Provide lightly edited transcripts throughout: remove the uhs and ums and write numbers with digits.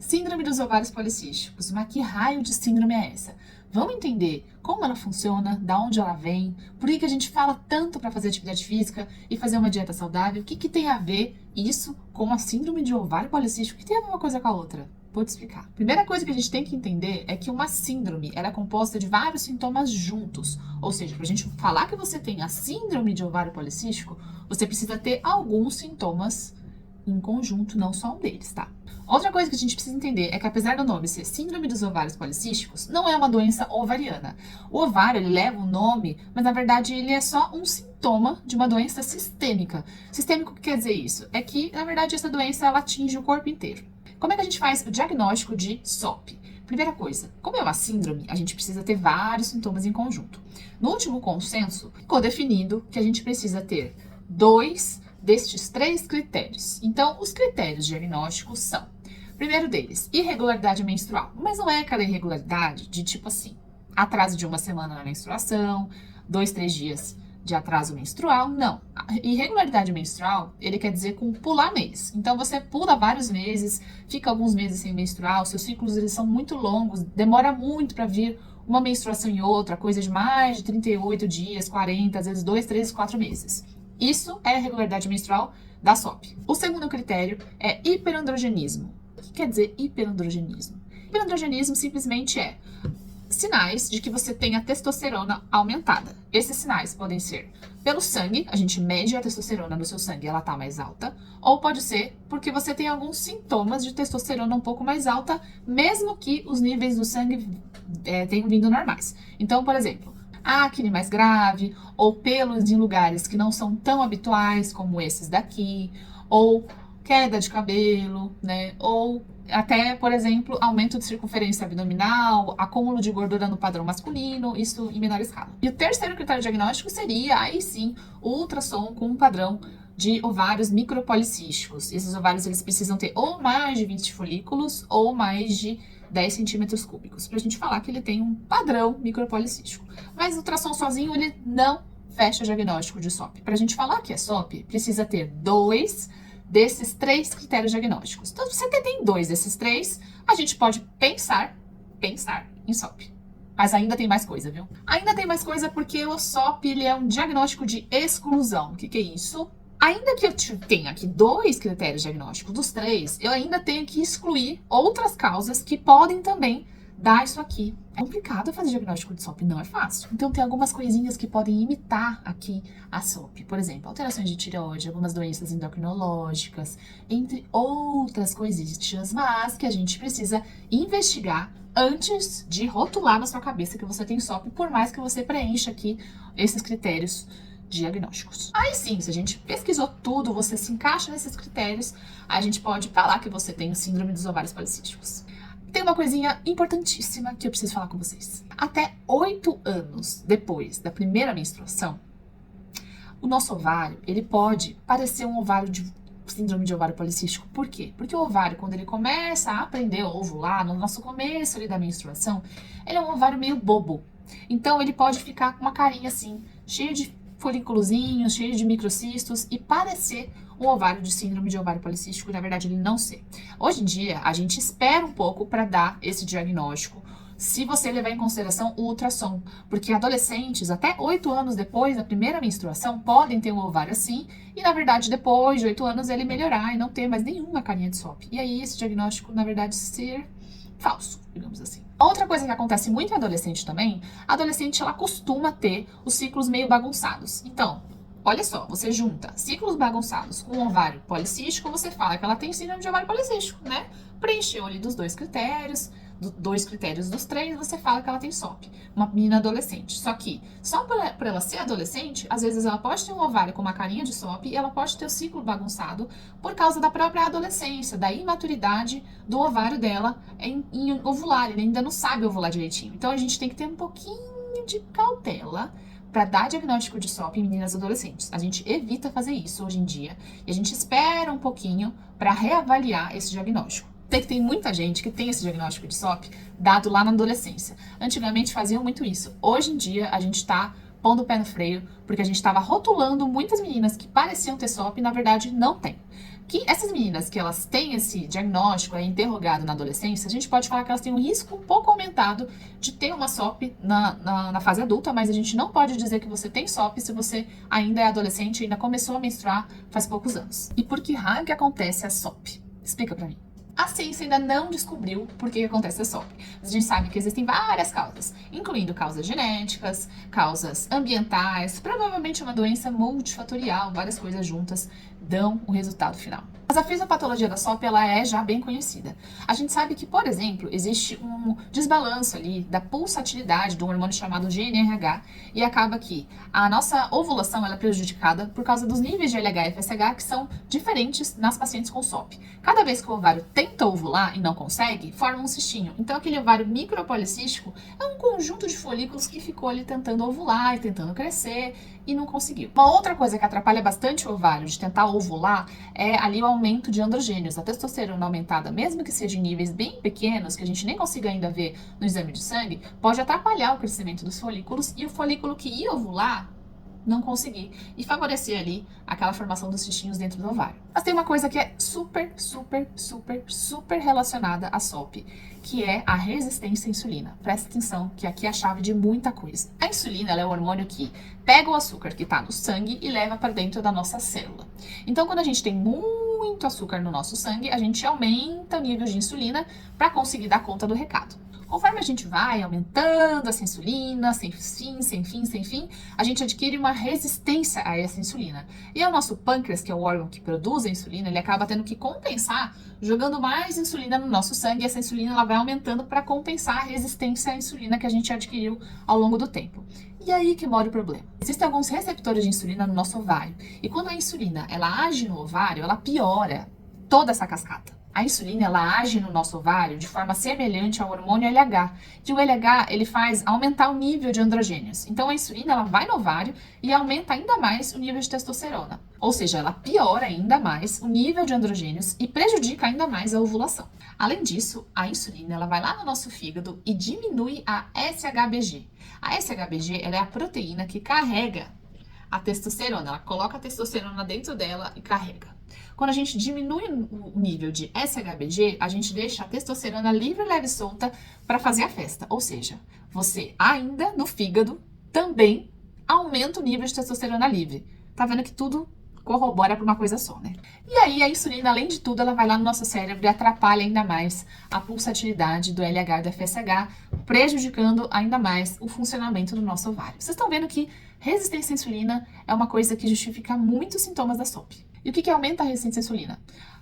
Síndrome dos ovários policísticos. Mas que raio de síndrome é essa? Vamos entender como ela funciona, da onde ela vem, por que a gente fala tanto para fazer atividade física e fazer uma dieta saudável, o que tem a ver isso com a síndrome de ovário policístico, que tem a ver uma coisa com a outra? Vou te explicar. Primeira coisa que a gente tem que entender é que uma síndrome ela é composta de vários sintomas juntos. Ou seja, para a gente falar que você tem a síndrome de ovário policístico, você precisa ter alguns sintomas em conjunto, não só um deles, tá? Outra coisa que a gente precisa entender é que apesar do nome ser síndrome dos ovários policísticos, não é uma doença ovariana. O ovário, ele leva o nome, mas na verdade ele é só um sintoma de uma doença sistêmica. Sistêmico, o que quer dizer isso? É que, na verdade, essa doença ela atinge o corpo inteiro. Como é que a gente faz o diagnóstico de SOP? Primeira coisa, como é uma síndrome, a gente precisa ter vários sintomas em conjunto. No último consenso, ficou definido que a gente precisa ter 2 destes 3 critérios. Então, os critérios diagnósticos são: primeiro deles, irregularidade menstrual. Mas não é aquela irregularidade de tipo assim, atraso de 1 semana na menstruação, 2, 3 dias de atraso menstrual, não. A irregularidade menstrual, ele quer dizer com pular mês. Então, você pula vários meses, fica alguns meses sem menstruar, os seus ciclos eles são muito longos, demora muito para vir uma menstruação em outra, coisa de mais de 38 dias, 40, às vezes 2, 3, 4 meses. Isso é a irregularidade menstrual da SOP. O segundo critério é hiperandrogenismo. O que quer dizer hiperandrogenismo? Hiperandrogenismo simplesmente é sinais de que você tem a testosterona aumentada. Esses sinais podem ser pelo sangue, a gente mede a testosterona no seu sangue, ela tá mais alta, ou pode ser porque você tem alguns sintomas de testosterona um pouco mais alta, mesmo que os níveis do sangue tenham vindo normais. Então, por exemplo, acne mais grave, ou pelos em lugares que não são tão habituais como esses daqui, ou queda de cabelo, né? Ou até, por exemplo, aumento de circunferência abdominal, acúmulo de gordura no padrão masculino, isso em menor escala. E o terceiro critério diagnóstico seria, aí sim, o ultrassom com um padrão de ovários micropolicísticos. Esses ovários eles precisam ter ou mais de 20 folículos ou mais de 10 centímetros cúbicos, pra gente falar que ele tem um padrão micropolicístico. Mas o ultrassom sozinho, ele não fecha o diagnóstico de SOP. Pra gente falar que é SOP, precisa ter 2 desses 3 critérios diagnósticos. Então, se você tem 2 desses 3, a gente pode pensar em SOP. Mas ainda tem mais coisa, viu? Ainda tem mais coisa porque o SOP ele é um diagnóstico de exclusão. O que é isso? Ainda que eu tenha aqui 2 critérios diagnósticos dos 3, eu ainda tenho que excluir outras causas que podem também dar isso aqui. É complicado fazer diagnóstico de SOP, não é fácil. Então tem algumas coisinhas que podem imitar aqui a SOP. Por exemplo, alterações de tireoide, algumas doenças endocrinológicas, entre outras coisinhas, mas que a gente precisa investigar antes de rotular na sua cabeça que você tem SOP, por mais que você preencha aqui esses critérios diagnósticos. Aí sim, se a gente pesquisou tudo, você se encaixa nesses critérios, a gente pode falar que você tem o síndrome dos ovários policísticos. Tem uma coisinha importantíssima que eu preciso falar com vocês. Até 8 anos depois da primeira menstruação, o nosso ovário, ele pode parecer um ovário de síndrome de ovário policístico. Por quê? Porque o ovário, quando ele começa a aprender a ovular, no nosso começo ali da menstruação, ele é um ovário meio bobo. Então, ele pode ficar com uma carinha assim, cheio de folículozinhos, cheio de microcistos e parecer um ovário de síndrome de ovário policístico, na verdade ele não ser. Hoje em dia, a gente espera um pouco para dar esse diagnóstico, se você levar em consideração o ultrassom, porque adolescentes, até 8 anos depois da primeira menstruação, podem ter um ovário assim, e na verdade depois de 8 anos ele melhorar e não ter mais nenhuma carinha de SOP. E aí esse diagnóstico, na verdade, ser falso, digamos assim. Outra coisa que acontece muito em adolescente também, a adolescente ela costuma ter os ciclos meio bagunçados. Então, olha só, você junta ciclos bagunçados com ovário policístico, você fala que ela tem síndrome de ovário policístico, né? Preencheu ali dos 2 critérios, 2 critérios dos 3, você fala que ela tem SOP, uma menina adolescente. Só que, só por ela ser adolescente, às vezes ela pode ter um ovário com uma carinha de SOP e ela pode ter o ciclo bagunçado por causa da própria adolescência, da imaturidade do ovário dela em ovular, ele ainda não sabe ovular direitinho. Então a gente tem que ter um pouquinho de cautela para dar diagnóstico de SOP em meninas adolescentes. A gente evita fazer isso hoje em dia e a gente espera um pouquinho para reavaliar esse diagnóstico. Sei que tem muita gente que tem esse diagnóstico de SOP dado lá na adolescência. Antigamente faziam muito isso. Hoje em dia a gente está pondo o pé no freio, porque a gente estava rotulando muitas meninas que pareciam ter SOP e na verdade não tem. Que essas meninas que elas têm esse diagnóstico interrogado na adolescência, a gente pode falar que elas têm um risco um pouco aumentado de ter uma SOP na fase adulta, mas a gente não pode dizer que você tem SOP se você ainda é adolescente e ainda começou a menstruar faz poucos anos. E por que raio que acontece a SOP? Explica pra mim. A ciência ainda não descobriu por que acontece a SOP. Mas a gente sabe que existem várias causas, incluindo causas genéticas, causas ambientais, provavelmente uma doença multifatorial, várias coisas juntas dão o resultado final. Mas a fisiopatologia da SOP ela é já bem conhecida. A gente sabe que, por exemplo, existe um desbalanço ali da pulsatilidade do hormônio chamado GnRH e acaba que a nossa ovulação ela é prejudicada por causa dos níveis de LH e FSH que são diferentes nas pacientes com SOP. Cada vez que o ovário tenta ovular e não consegue, forma um cistinho. Então aquele ovário micropolicístico é um conjunto de folículos que ficou ali tentando ovular e tentando crescer e não conseguiu. Uma outra coisa que atrapalha bastante o ovário de tentar ovular é ali o aumento de androgênios. A testosterona aumentada, mesmo que seja em níveis bem pequenos, que a gente nem consiga ainda ver no exame de sangue, pode atrapalhar o crescimento dos folículos e o folículo que ia ovular não conseguir e favorecer ali aquela formação dos cistinhos dentro do ovário. Mas tem uma coisa que é super relacionada à SOP, que é a resistência à insulina. Presta atenção que aqui é a chave de muita coisa. A insulina ela é o hormônio que pega o açúcar que está no sangue e leva para dentro da nossa célula. Então, quando a gente tem muito açúcar no nosso sangue, a gente aumenta o nível de insulina para conseguir dar conta do recado. Conforme a gente vai aumentando essa insulina, sem fim, a gente adquire uma resistência a essa insulina. E é o nosso pâncreas, que é o órgão que produz a insulina, ele acaba tendo que compensar, jogando mais insulina no nosso sangue, e essa insulina ela vai aumentando para compensar a resistência à insulina que a gente adquiriu ao longo do tempo. E aí que mora o problema. Existem alguns receptores de insulina no nosso ovário, e quando a insulina ela age no ovário, ela piora toda essa cascata. A insulina, ela age no nosso ovário de forma semelhante ao hormônio LH. E o LH, ele faz aumentar o nível de androgênios. Então, a insulina, ela vai no ovário e aumenta ainda mais o nível de testosterona. Ou seja, ela piora ainda mais o nível de androgênios e prejudica ainda mais a ovulação. Além disso, a insulina, ela vai lá no nosso fígado e diminui a SHBG. A SHBG, ela é a proteína que carrega a testosterona. Ela coloca a testosterona dentro dela e carrega. Quando a gente diminui o nível de SHBG, a gente deixa a testosterona livre, leve e solta para fazer a festa. Ou seja, você ainda no fígado também aumenta o nível de testosterona livre. Tá vendo que tudo corrobora para uma coisa só, né? E aí a insulina, além de tudo, ela vai lá no nosso cérebro e atrapalha ainda mais a pulsatilidade do LH e do FSH, prejudicando ainda mais o funcionamento do nosso ovário. Vocês estão vendo que resistência à insulina é uma coisa que justifica muitos sintomas da SOP. E o que aumenta a resistência à insulina?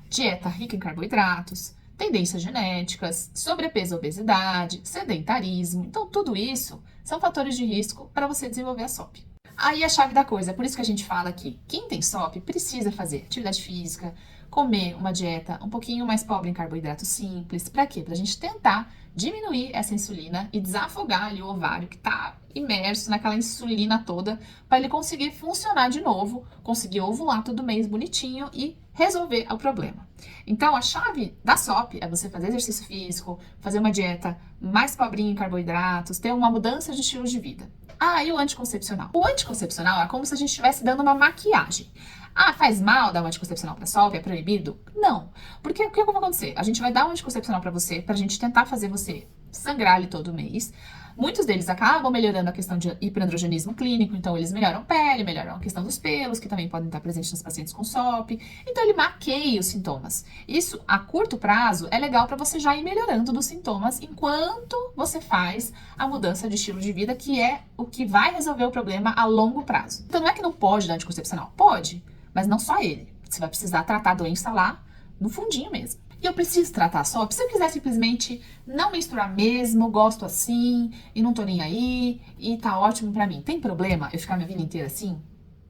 Dieta rica em carboidratos, tendências genéticas, sobrepeso, obesidade, sedentarismo. Então, tudo isso são fatores de risco para você desenvolver a SOP. Aí a chave da coisa, é por isso que a gente fala que quem tem SOP precisa fazer atividade física, comer uma dieta um pouquinho mais pobre em carboidratos simples. Para quê? Para a gente tentar diminuir essa insulina e desafogar ali o ovário que está imerso naquela insulina toda, para ele conseguir funcionar de novo, conseguir ovular todo mês bonitinho e resolver o problema. Então, a chave da SOP é você fazer exercício físico, fazer uma dieta mais pobrinha em carboidratos, ter uma mudança de estilo de vida. Ah, e o anticoncepcional? O anticoncepcional é como se a gente estivesse dando uma maquiagem. Ah, faz mal dar um anticoncepcional para SOP? É proibido? Não. Porque o que vai acontecer? A gente vai dar um anticoncepcional para você, pra gente tentar fazer você sangrar ali todo mês. Muitos deles acabam melhorando a questão de hiperandrogenismo clínico, então eles melhoram pele, melhoram a questão dos pelos, que também podem estar presentes nos pacientes com SOP. Então ele maqueia os sintomas. Isso, a curto prazo, é legal para você já ir melhorando dos sintomas enquanto você faz a mudança de estilo de vida, que é o que vai resolver o problema a longo prazo. Então não é que não pode dar anticoncepcional, pode, mas não só ele. Você vai precisar tratar a doença lá no fundinho mesmo. E eu preciso tratar só. Se eu quiser simplesmente não menstruar mesmo, gosto assim, e não tô nem aí, e tá ótimo pra mim. Tem problema eu ficar minha vida inteira assim?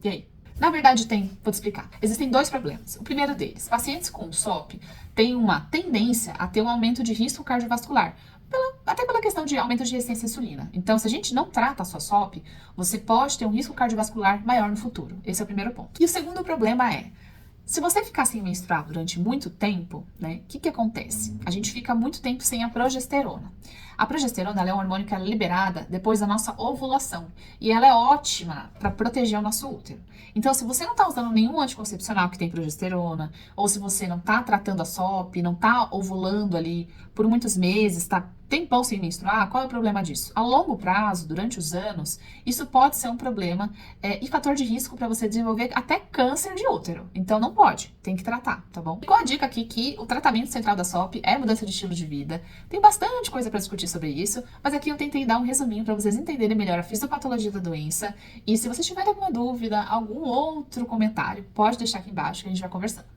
E aí? Na verdade tem, vou te explicar. Existem dois problemas. O primeiro deles, pacientes com SOP têm uma tendência a ter um aumento de risco cardiovascular. Até pela questão de aumento de resistência à insulina. Então, se a gente não trata a sua SOP, você pode ter um risco cardiovascular maior no futuro. Esse é o primeiro ponto. E o segundo problema é, se você ficar sem menstruar durante muito tempo, né, o que acontece? A gente fica muito tempo sem a progesterona. A progesterona ela é um hormônio que é liberada depois da nossa ovulação. E ela é ótima para proteger o nosso útero. Então, se você não está usando nenhum anticoncepcional que tem progesterona, ou se você não está tratando a SOP, não está ovulando ali por muitos meses, está tempão sem menstruar, qual é o problema disso? A longo prazo, durante os anos, isso pode ser um problema e fator de risco para você desenvolver até câncer de útero. Então não pode, tem que tratar, tá bom? Ficou a dica aqui que o tratamento central da SOP é mudança de estilo de vida. Tem bastante coisa para discutir sobre isso, mas aqui eu tentei dar um resuminho para vocês entenderem melhor a fisiopatologia da doença. E se vocês tiverem alguma dúvida, algum outro comentário, pode deixar aqui embaixo que a gente vai conversando.